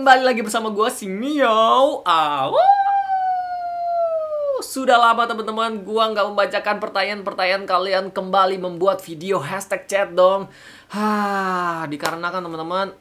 kembali lagi bersama gue si Mio. Sudah lama teman-teman gue nggak membacakan pertanyaan-pertanyaan kalian, kembali membuat video hashtag chat dong. Dikarenakan teman-teman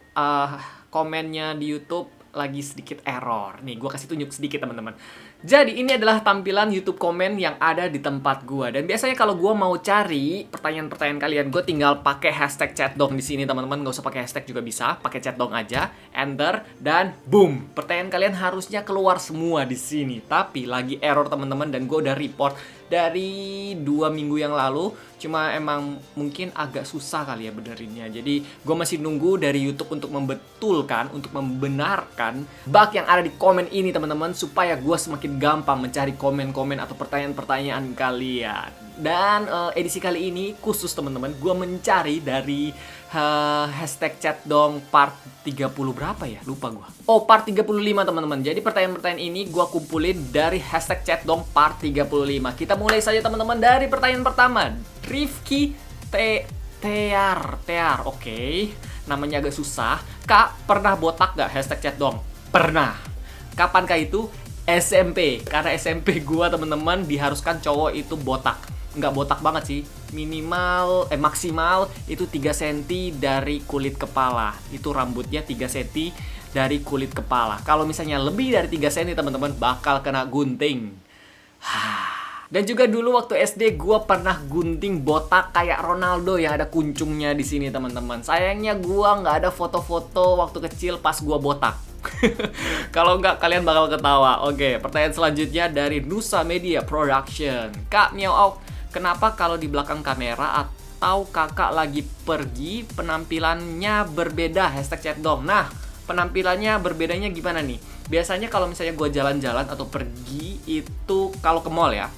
komennya di YouTube lagi sedikit error. Nih gue kasih tunjuk sedikit teman-teman. Jadi ini adalah tampilan YouTube komen yang ada di tempat gue. Dan biasanya kalau gue mau cari pertanyaan-pertanyaan kalian, gue tinggal pakai hashtag chat dong di sini teman-teman. Gak usah pakai hashtag juga bisa, pakai chat dong aja, enter dan boom. Pertanyaan kalian harusnya keluar semua di sini. Tapi lagi error teman-teman dan gue udah report dari 2 minggu yang lalu. Cuma emang mungkin agak susah kali ya benerinnya. Jadi gue masih nunggu dari YouTube untuk membetulkan, untuk membenarkan bug yang ada di komen ini teman-teman, supaya gue semakin gampang mencari komen-komen atau pertanyaan-pertanyaan kalian. Dan edisi kali ini khusus teman-teman, gue mencari dari hashtag chat dong part 30 berapa ya? Lupa gue. Oh, part 35 teman-teman. Jadi pertanyaan-pertanyaan ini gue kumpulin dari hashtag chat dong part 35. Kita mulai saja teman-teman dari pertanyaan pertama. Rifki Tear. Oke. Namanya agak susah. Kak, pernah botak gak? Hashtag chat dong. Pernah. Kapankah itu? SMP. Karena SMP gua teman-teman diharuskan cowok itu botak. Nggak botak banget sih. Maksimal itu 3 cm dari kulit kepala. Itu rambutnya 3 cm dari kulit kepala. Kalau misalnya lebih dari 3 cm teman-teman bakal kena gunting. Dan juga dulu waktu SD gue pernah gunting botak kayak Ronaldo yang ada kuncungnya di sini teman-teman. Sayangnya gue nggak ada foto-foto waktu kecil pas gue botak. Kalau nggak kalian bakal ketawa. Oke, pertanyaan selanjutnya dari Nusa Media Production. Kak Miao, kenapa kalau di belakang kamera atau kakak lagi pergi penampilannya berbeda? Hashtag chat dong. Nah, penampilannya berbedanya gimana nih? Biasanya kalau misalnya gue jalan-jalan atau pergi itu kalau ke mall ya.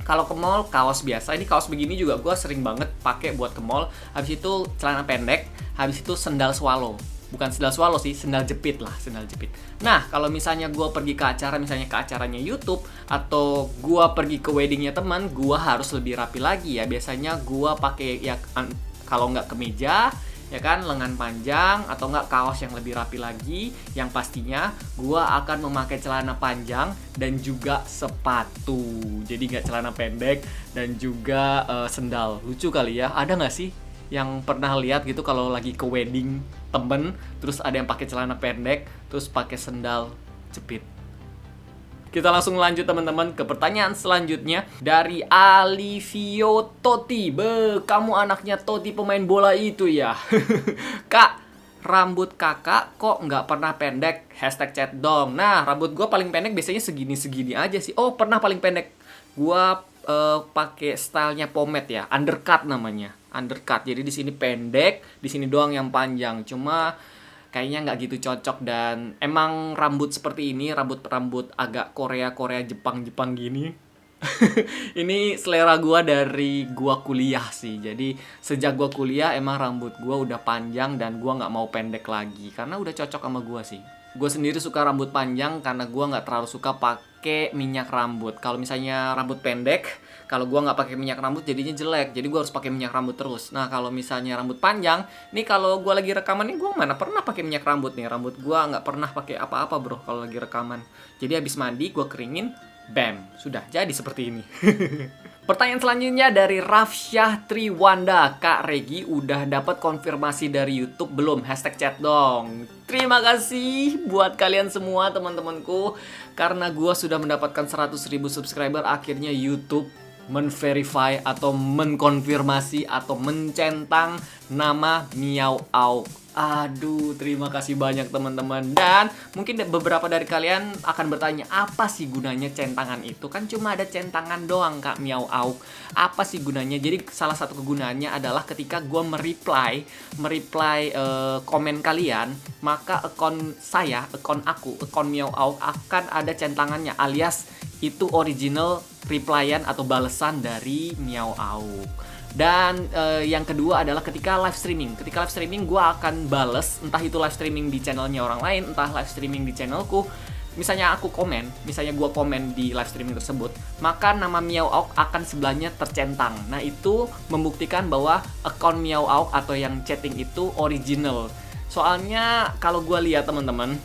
Kalau ke mall kaos biasa, ini kaos begini juga gue sering banget pakai buat ke mall. Habis itu celana pendek, habis itu sendal swallow. Bukan sendal swallow sih, sendal jepit lah, sendal jepit. Nah, kalau misalnya gue pergi ke acara, misalnya ke acaranya YouTube, atau gue pergi ke weddingnya teman, gue harus lebih rapi lagi ya. Biasanya gue pakai ya, kalau nggak kemeja, ya kan, lengan panjang, atau nggak kaos yang lebih rapi lagi. Yang pastinya gue akan memakai celana panjang dan juga sepatu. Jadi nggak celana pendek dan juga sendal. Lucu kali ya, ada nggak sih yang pernah lihat gitu kalau lagi ke wedding temen, terus ada yang pakai celana pendek, terus pakai sendal jepit. Kita langsung lanjut teman-teman ke pertanyaan selanjutnya dari Alivio Totti. Kamu anaknya Totti pemain bola itu ya? Kak, rambut kakak kok nggak pernah pendek? Hashtag chat dong. Nah, rambut gue paling pendek biasanya segini-segini aja sih. Oh, pernah paling pendek. Gue pakai stylenya pomade ya, undercut namanya. Undercut. Jadi di sini pendek, di sini doang yang panjang. Cuma kayaknya nggak gitu cocok, dan emang rambut seperti ini, rambut agak Korea Jepang gini. Ini selera gua dari gua kuliah sih. Jadi sejak gua kuliah emang rambut gua udah panjang dan gua nggak mau pendek lagi karena udah cocok sama gua sih. Gue sendiri suka rambut panjang karena gue nggak terlalu suka pakai minyak rambut. Kalau misalnya rambut pendek, kalau gue nggak pakai minyak rambut jadinya jelek. Jadi gue harus pakai minyak rambut terus. Nah, kalau misalnya rambut panjang, nih kalau gue lagi rekaman nih gue mana pernah pakai minyak rambut nih. Rambut gue nggak pernah pakai apa-apa bro kalau lagi rekaman. Jadi habis mandi gue keringin, bam, sudah jadi seperti ini. Pertanyaan selanjutnya dari Rafsyah Triwanda. Kak Regi udah dapat konfirmasi dari YouTube belum? Hashtag chat dong. Terima kasih buat kalian semua teman-temanku. Karena gue sudah mendapatkan 100.000 subscriber, akhirnya YouTube menverify atau menkonfirmasi atau mencentang nama Miao Au. Aduh, terima kasih banyak teman-teman. Dan mungkin beberapa dari kalian akan bertanya, apa sih gunanya centangan itu? Kan cuma ada centangan doang Kak Miao Au. Apa sih gunanya? Jadi salah satu kegunaannya adalah ketika gue mereply komen kalian, maka akun Miao Au akan ada centangannya, alias itu original replyan atau balesan dari Miao Au. Dan yang kedua adalah ketika live streaming. Ketika live streaming gue akan bales, entah itu live streaming di channelnya orang lain, entah live streaming di channelku. Misalnya gue komen di live streaming tersebut, maka nama Miao Auk akan sebelahnya tercentang. Nah, itu membuktikan bahwa akun Miao Auk atau yang chatting itu original. Soalnya kalau gue lihat teman-teman,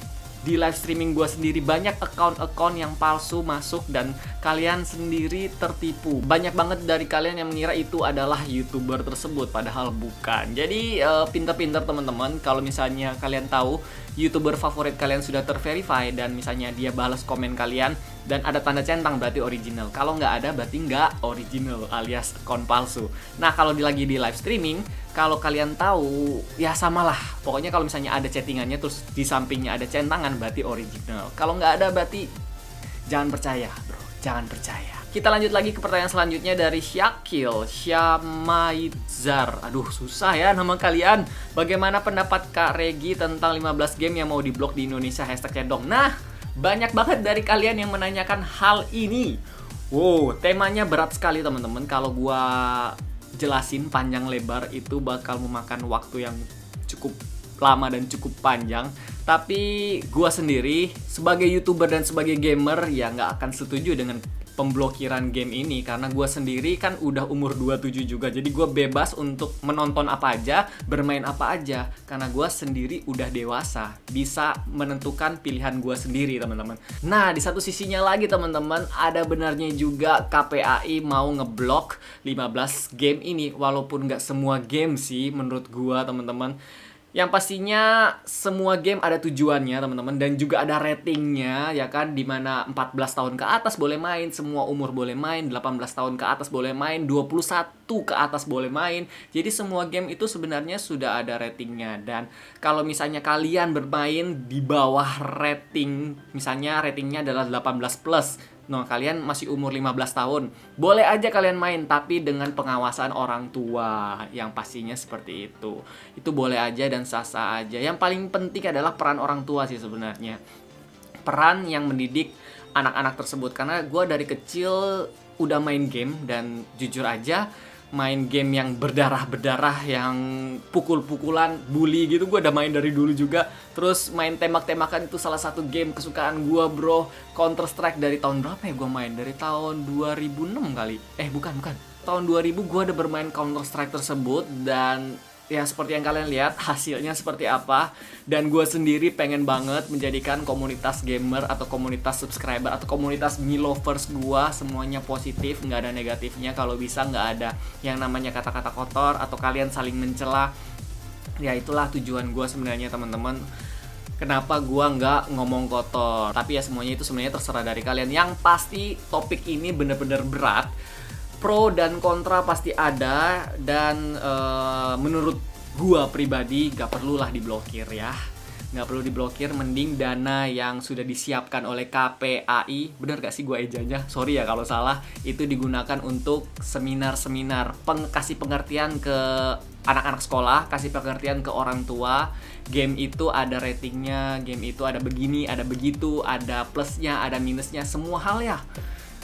di live streaming gue sendiri banyak account-account yang palsu masuk dan kalian sendiri tertipu. Banyak banget dari kalian yang mengira itu adalah YouTuber tersebut, padahal bukan. Jadi pinter-pinter teman-teman, kalau misalnya kalian tahu YouTuber favorit kalian sudah terverify dan misalnya dia balas komen kalian dan ada tanda centang, berarti original. Kalau nggak ada berarti nggak original alias account palsu. Nah, kalau lagi di live streaming, kalau kalian tahu, ya samalah. Pokoknya kalau misalnya ada chattingannya terus di sampingnya ada centangan, berarti original. Kalau nggak ada berarti jangan percaya, bro. Jangan percaya. Kita lanjut lagi ke pertanyaan selanjutnya dari Syakil Syamaitzar. Aduh, susah ya nama kalian. Bagaimana pendapat Kak Regi tentang 15 game yang mau diblok di Indonesia? #chatdong. Nah, banyak banget dari kalian yang menanyakan hal ini. Wow, temanya berat sekali teman-teman. Kalau gua jelasin panjang lebar itu bakal memakan waktu yang cukup lama dan cukup panjang. Tapi gua sendiri sebagai YouTuber dan sebagai gamer ya nggak akan setuju dengan pemblokiran game ini, karena gue sendiri kan udah umur 27 juga, jadi gue bebas untuk menonton apa aja, bermain apa aja, karena gue sendiri udah dewasa, bisa menentukan pilihan gue sendiri teman-teman. Nah, di satu sisinya lagi teman-teman, ada benarnya juga KPAI mau ngeblok 15 game ini, walaupun nggak semua game sih menurut gue teman-teman. Yang pastinya semua game ada tujuannya teman-teman, dan juga ada ratingnya ya kan, dimana 14 tahun ke atas boleh main, semua umur boleh main, 18 tahun ke atas boleh main, 21 ke atas boleh main. Jadi semua game itu sebenarnya sudah ada ratingnya. Dan kalau misalnya kalian bermain di bawah rating, misalnya ratingnya adalah 18 plus, no, kalian masih umur 15 tahun, boleh aja kalian main, tapi dengan pengawasan orang tua, yang pastinya seperti itu. Itu boleh aja dan sah-sah aja. Yang paling penting adalah peran orang tua sih sebenarnya. Peran yang mendidik anak-anak tersebut. Karena gue dari kecil udah main game, dan jujur aja main game yang berdarah-berdarah, yang pukul-pukulan, bully gitu, gue udah main dari dulu juga. Terus main tembak-tembakan itu salah satu game kesukaan gue, bro. Counter Strike dari tahun berapa ya gue main? Dari tahun 2006 kali. Bukan. Tahun 2000 gue udah bermain Counter Strike tersebut, dan ya seperti yang kalian lihat hasilnya seperti apa. Dan gue sendiri pengen banget menjadikan komunitas gamer atau komunitas subscriber atau komunitas Milovers gue semuanya positif, nggak ada negatifnya. Kalau bisa nggak ada yang namanya kata-kata kotor atau kalian saling mencela. Ya itulah tujuan gue sebenarnya teman-teman. Kenapa gue nggak ngomong kotor. Tapi ya semuanya itu sebenarnya terserah dari kalian. Yang pasti topik ini bener-bener berat. Pro dan kontra pasti ada, dan menurut gua pribadi gak perlulah diblokir ya. Gak perlu diblokir, mending dana yang sudah disiapkan oleh KPAI, bener gak sih gua ejanya? Sorry ya kalau salah, itu digunakan untuk seminar-seminar, kasih pengertian ke anak-anak sekolah, kasih pengertian ke orang tua. Game itu ada ratingnya, game itu ada begini, ada begitu, ada plusnya, ada minusnya, semua hal ya.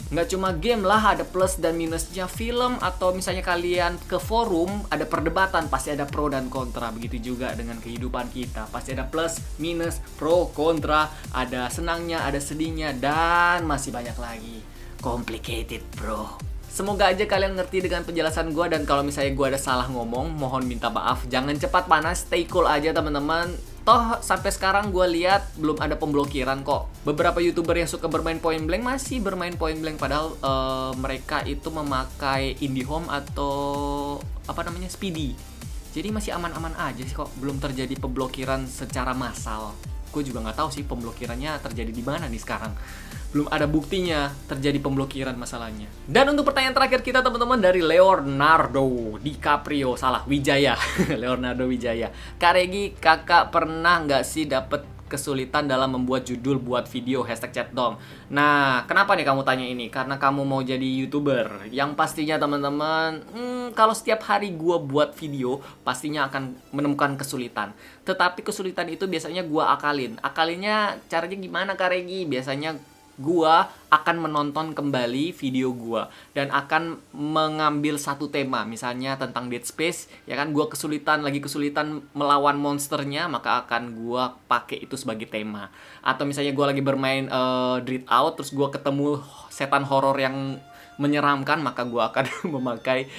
Nggak cuma game lah, ada plus dan minusnya. Film atau misalnya kalian ke forum, ada perdebatan, pasti ada pro dan kontra. Begitu juga dengan kehidupan kita, pasti ada plus, minus, pro, kontra. Ada senangnya, ada sedihnya, dan masih banyak lagi. Complicated bro. Semoga aja kalian ngerti dengan penjelasan gue, dan kalau misalnya gue ada salah ngomong, mohon minta maaf. Jangan cepat panas, stay cool aja teman-teman. Toh sampai sekarang gue lihat belum ada pemblokiran kok. Beberapa YouTuber yang suka bermain point blank masih bermain point blank, padahal mereka itu memakai IndiHome atau Speedy. Jadi masih aman-aman aja sih kok, belum terjadi pemblokiran secara massal. Gue juga nggak tahu sih pemblokirannya terjadi di mana nih sekarang. Belum ada buktinya terjadi pemblokiran masalahnya. Dan untuk pertanyaan terakhir kita teman-teman dari Leonardo Wijaya. Leonardo Wijaya. Kak Regi, kakak pernah nggak sih dapet kesulitan dalam membuat judul buat video #chatdong? Nah, kenapa nih kamu tanya ini? Karena kamu mau jadi YouTuber. Yang pastinya teman-teman, kalau setiap hari gua buat video, pastinya akan menemukan kesulitan. Tetapi kesulitan itu biasanya gua akalin. Akalinnya caranya gimana Kak Regi? Biasanya gua akan menonton kembali video gua dan akan mengambil satu tema, misalnya tentang Dead Space, ya kan, gua kesulitan melawan monsternya, maka akan gua pakai itu sebagai tema. Atau misalnya gua lagi bermain Dread Out, terus gua ketemu setan horor yang menyeramkan, maka gua akan memakai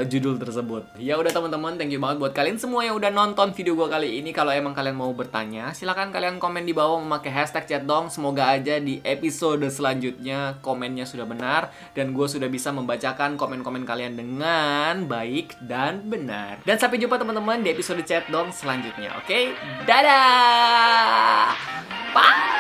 judul tersebut. Ya udah teman-teman, thank you banget buat kalian semua yang udah nonton video gue kali ini. Kalau emang kalian mau bertanya, silahkan kalian komen di bawah memakai hashtag #chatdong. Semoga aja di episode selanjutnya komennya sudah benar dan gue sudah bisa membacakan komen-komen kalian dengan baik dan benar. Dan sampai jumpa teman-teman di episode chat dong selanjutnya. Oke, dadah. Bye.